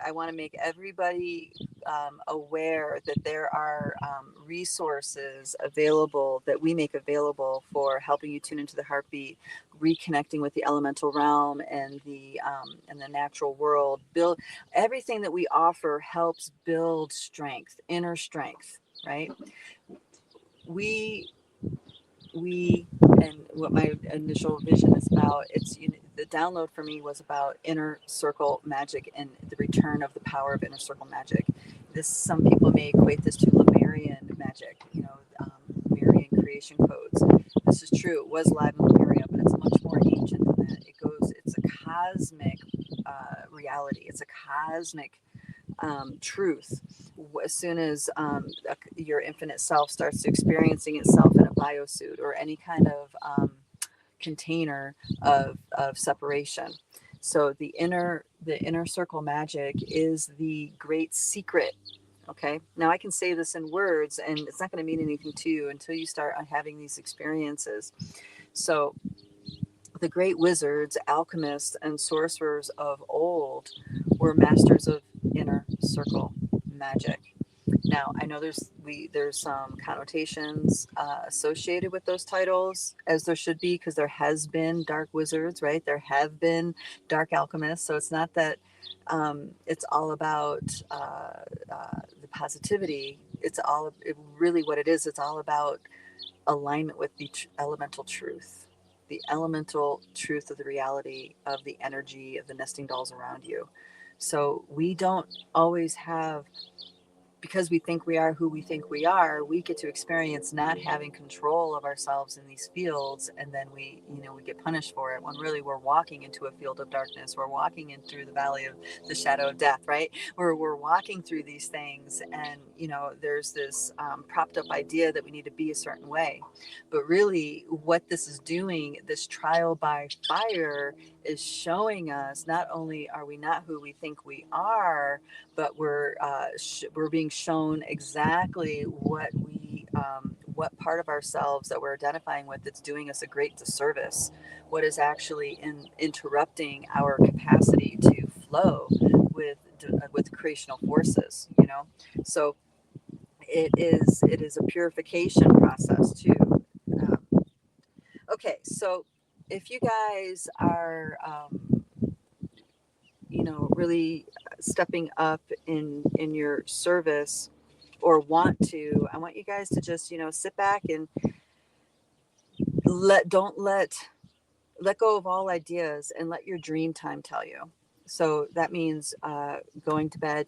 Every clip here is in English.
I want to make everybody aware that there are resources available that we make available for helping you tune into the heartbeat, reconnecting with the elemental realm and the natural world. Build everything that we offer helps build strength, inner strength, right? We we and what my initial vision is about, the download for me was about inner circle magic and the return of the power of inner circle magic. This, some people may equate this to Lemurian magic, Lemurian creation codes. This is true, it was live in Lemuria, but it's much more ancient than that. It's a cosmic reality, it's a cosmic truth. As soon as your infinite self starts experiencing itself in a biosuit or any kind of container of separation. So the inner circle magic is the great secret. Okay, now I can say this in words and it's not going to mean anything to you until you start having these experiences. So the great wizards, alchemists, and sorcerers of old were masters of inner circle magic. Now, I know there's some connotations associated with those titles, as there should be, because there has been dark wizards, right? There have been dark alchemists. So it's not that it's all about the positivity. Really what it is. It's all about alignment with the elemental truth, the elemental truth of the reality of the energy of the nesting dolls around you. So we don't always have, because we think we are who we think we are, we get to experience not having control of ourselves in these fields, and then we get punished for it when really we're walking into a field of darkness. We're walking in through the valley of the shadow of death, right? We're walking through these things, and there's this propped up idea that we need to be a certain way, but really, what this is doing, this trial by fire, is showing us not only are we not who we think we are, but we're being shown exactly what part of ourselves that we're identifying with that's doing us a great disservice, what is actually interrupting our capacity to flow with creational forces. So it is a purification process too. Um, okay, so if you guys are really stepping up in your service, or want to, I want you guys to just sit back and let go of all ideas and let your dream time tell you. So that means going to bed,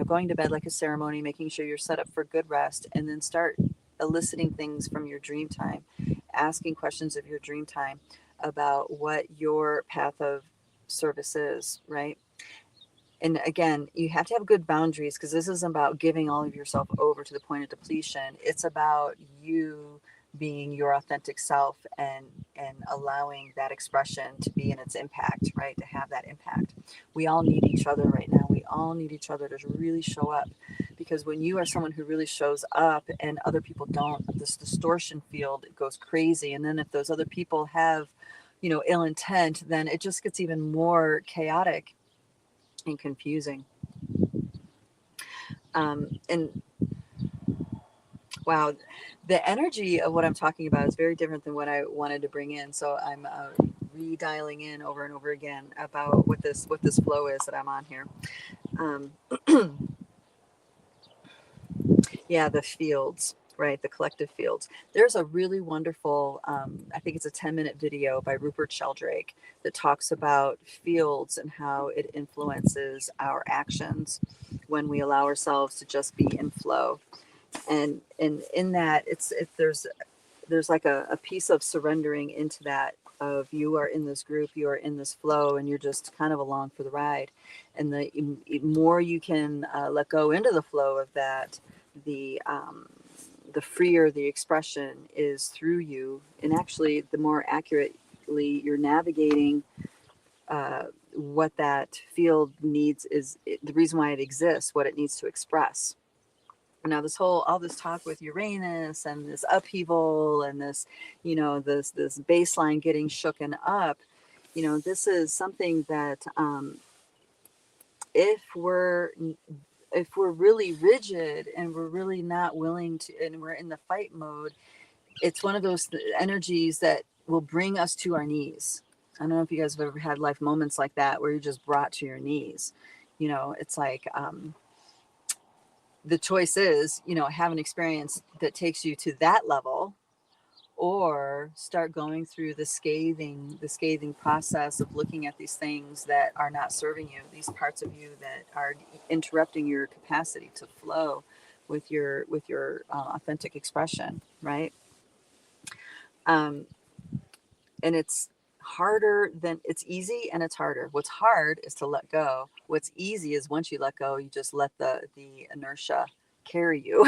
going to bed like a ceremony, making sure you're set up for good rest, and then start eliciting things from your dream time, asking questions of your dream time about what your path of service is, right? And again, you have to have good boundaries, because this isn't about giving all of yourself over to the point of depletion. It's about you being your authentic self, and allowing that expression to be in its impact, right? To have that impact. We all need each other right now. We all need each other to really show up, because when you are someone who really shows up and other people don't, this distortion field goes crazy. And then if those other people have ill intent, then it just gets even more chaotic and confusing. And wow, the energy of what I'm talking about is very different than what I wanted to bring in. So I'm redialing in over and over again about what this flow is that I'm on here. Um, yeah, the fields, right? The collective fields. There's a really wonderful, I think it's a 10-minute video by Rupert Sheldrake that talks about fields and how it influences our actions when we allow ourselves to just be in flow. And in that, there's like a piece of surrendering into that, of you are in this group, you are in this flow, and you're just kind of along for the ride. And the more you can let go into the flow of that, the freer the expression is through you, and actually the more accurately you're navigating what that field needs, the reason why it exists, what it needs to express. Now all this talk with Uranus and this upheaval and this this baseline getting shooken up, this is something that if we're really rigid and we're really not willing to, and we're in the fight mode, it's one of those energies that will bring us to our knees. I don't know if you guys have ever had life moments like that where you're just brought to your knees. You know, it's like the choice is, you know, have an experience that takes you to that level, or start going through the scathing process of looking at these things that are not serving you, these parts of you that are interrupting your capacity to flow with your authentic expression, right? um, and it's harder than it's easy, and it's harder. What's hard is to let go. What's easy is once you let go, you just let the inertia carry you.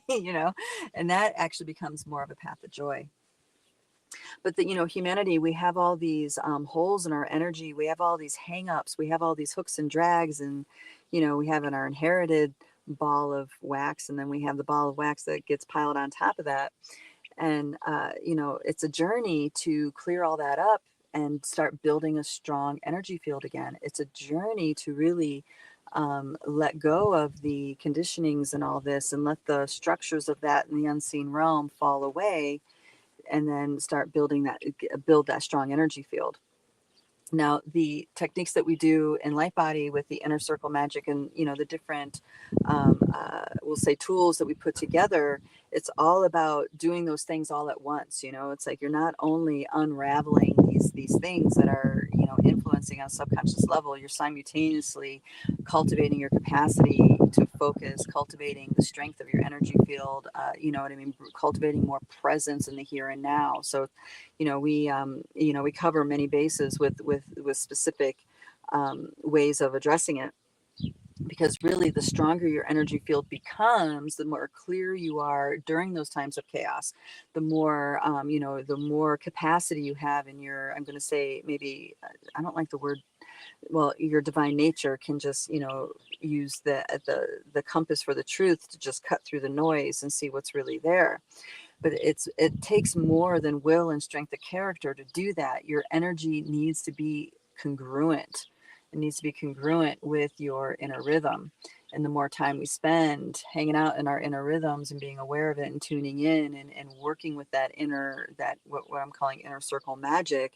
You know, and that actually becomes more of a path of joy. But the, you know, humanity, we have all these holes in our energy, we have all these hang-ups, we have all these hooks and drags, and you know, we have in our inherited ball of wax, and then we have the ball of wax that gets piled on top of that. And you know, it's a journey to clear all that up and start building a strong energy field again. It's a journey to really let go of the conditionings and all this, and let the structures of that in the unseen realm fall away, and then start build that strong energy field. Now, the techniques that we do in Lightbody with the inner circle magic, and you know, the different we'll say tools that we put together, it's all about doing those things all at once. You know, it's like you're not only unraveling these things that are, you know, influencing on a subconscious level, you're simultaneously cultivating your capacity to focus, cultivating the strength of your energy field, you know what I mean, cultivating more presence in the here and now. So you know, we cover many bases with specific ways of addressing it, because really the stronger your energy field becomes, the more clear you are during those times of chaos, the more you know, the more capacity you have in your, I'm going to say, maybe I don't like the word, well, your divine nature can just, you know, use the compass for the truth to just cut through the noise and see what's really there. But it takes more than will and strength of character to do that. Your energy needs to be congruent. It needs to be congruent with your inner rhythm. And the more time we spend hanging out in our inner rhythms and being aware of it and tuning in and working with that inner, that what I'm calling inner circle magic,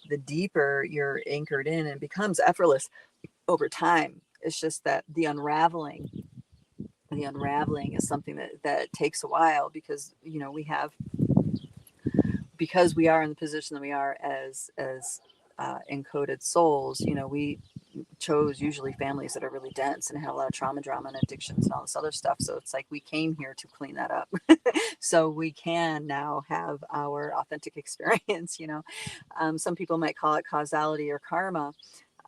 the deeper you're anchored in, and it becomes effortless over time. It's just that the unraveling is something that takes a while, because you know, because we are in the position that we are as encoded souls. You know, we chose usually families that are really dense and have a lot of trauma, drama, and addictions and all this other stuff. So it's like we came here to clean that up, so we can now have our authentic experience. You know, some people might call it causality or karma.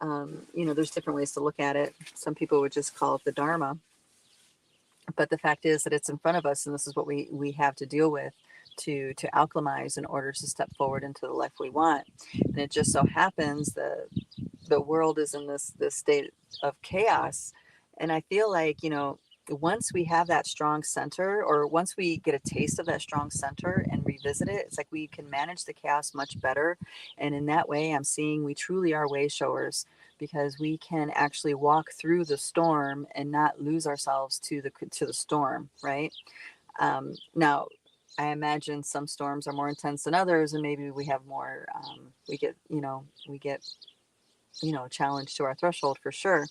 You know, there's different ways to look at it. Some people would just call it the dharma. But the fact is that it's in front of us, and this is what we have to deal with to alchemize in order to step forward into the life we want. And it just so happens that the world is in this state of chaos. And I feel like, you know, once we have that strong center, or once we get a taste of that strong center and revisit it, it's like we can manage the chaos much better. And in that way, I'm seeing we truly are way showers, because we can actually walk through the storm and not lose ourselves to the storm, right? Now, I imagine some storms are more intense than others, and maybe we have more. We get challenged to our threshold for sure.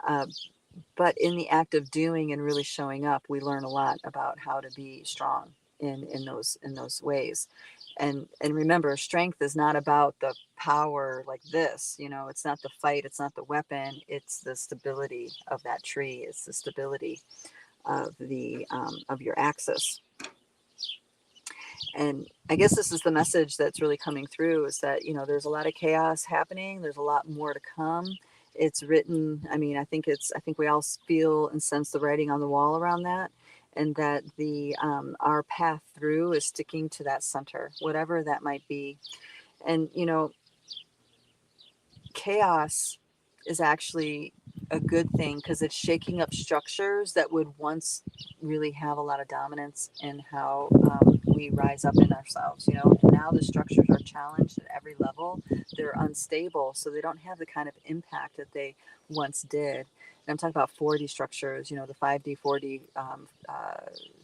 Uh, but in the act of doing and really showing up, we learn a lot about how to be strong in those ways. And remember, strength is not about the power like this. You know, it's not the fight, it's not the weapon, it's the stability of that tree, it's the stability of your axis. And I guess this is the message that's really coming through, is that, you know, there's a lot of chaos happening, there's a lot more to come. It's written, I mean, I think we all feel and sense the writing on the wall around that, and that the our path through is sticking to that center, whatever that might be. And you know, chaos is actually a good thing, because it's shaking up structures that would once really have a lot of dominance in how we rise up in ourselves, you know. And now the structures are challenged at every level. They're unstable, so they don't have the kind of impact that they once did. And I'm talking about 4D structures, you know, the 5D, 4D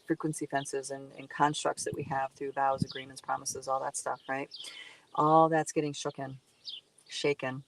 frequency fences and constructs that we have through vows, agreements, promises, all that stuff, right? All that's getting shaken.